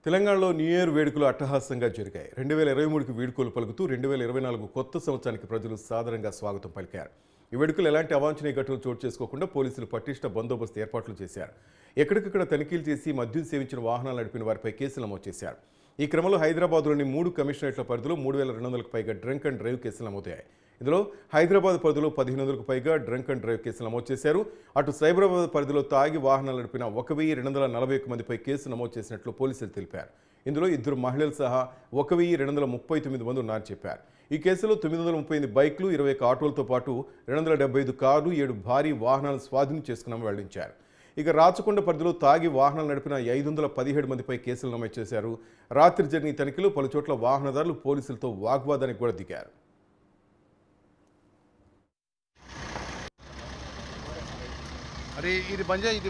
తెలంగాణలో new year వేడుకలు అట్టహాసంగా జరిగాయి. 2023కి వీడ్కోలు పలుకుతూ 2024 కొత్త సంవత్సరానికి ప్రజలు సాదరంగా స్వాగతం పలికారు. ఈ వేడుకలు ఎలాంటి అవాంఛనీయ ఘటనలు చోటు చేసుకోకుండా పోలీసులు పటిష్ట బందోబస్తు ఏర్పాట్లు చేశారు. ఎక్కడికక్కడ తనిఖీలు చేసి మద్యం సేవించిన వాహనాలు నడిపిన వారిపై కేసులు నమోదు చేశారు. ఈ క్రమంలో హైదరాబాద్లోని 3 కమిషనరేట్ల పరిధిలో 3200కు పైగా డ్రంక్ అండ్ డ్రైవ్ కేసులు నమోదయ్యాయి. ఇందులో హైదరాబాద్ పరిధిలో 1500కు పైగా డ్రంక్ అండ్ డ్రైవ్ కేసులు నమోదు చేశారు. అటు సైబరాబాద్ పరిధిలో తాగి వాహనాలు నడిపిన 1241 మందిపై కేసు నమోదు చేసినట్లు పోలీసులు తెలిపారు. ఇందులో 2 మహిళలు సహా 1239 మంది ఉన్నారని చెప్పారు. ఈ కేసులో 938 బైక్లు, 21 ఆటోలతో పాటు 275 కార్లు, 7 భారీ వాహనాలు స్వాధీనం చేసుకున్నామని వెల్లడించారు. ఇక రాచకొండ పరిధిలో తాగి వాహనాలు నడిపిన 517 మందిపై కేసులు నమోదు చేశారు. రాత్రి జరిగిన తనిఖీలో పలుచోట్ల వాహనదారులు పోలీసులతో వాగ్వాదానికి కూడా దిగారు. अरे ఇది బంద్ చేయి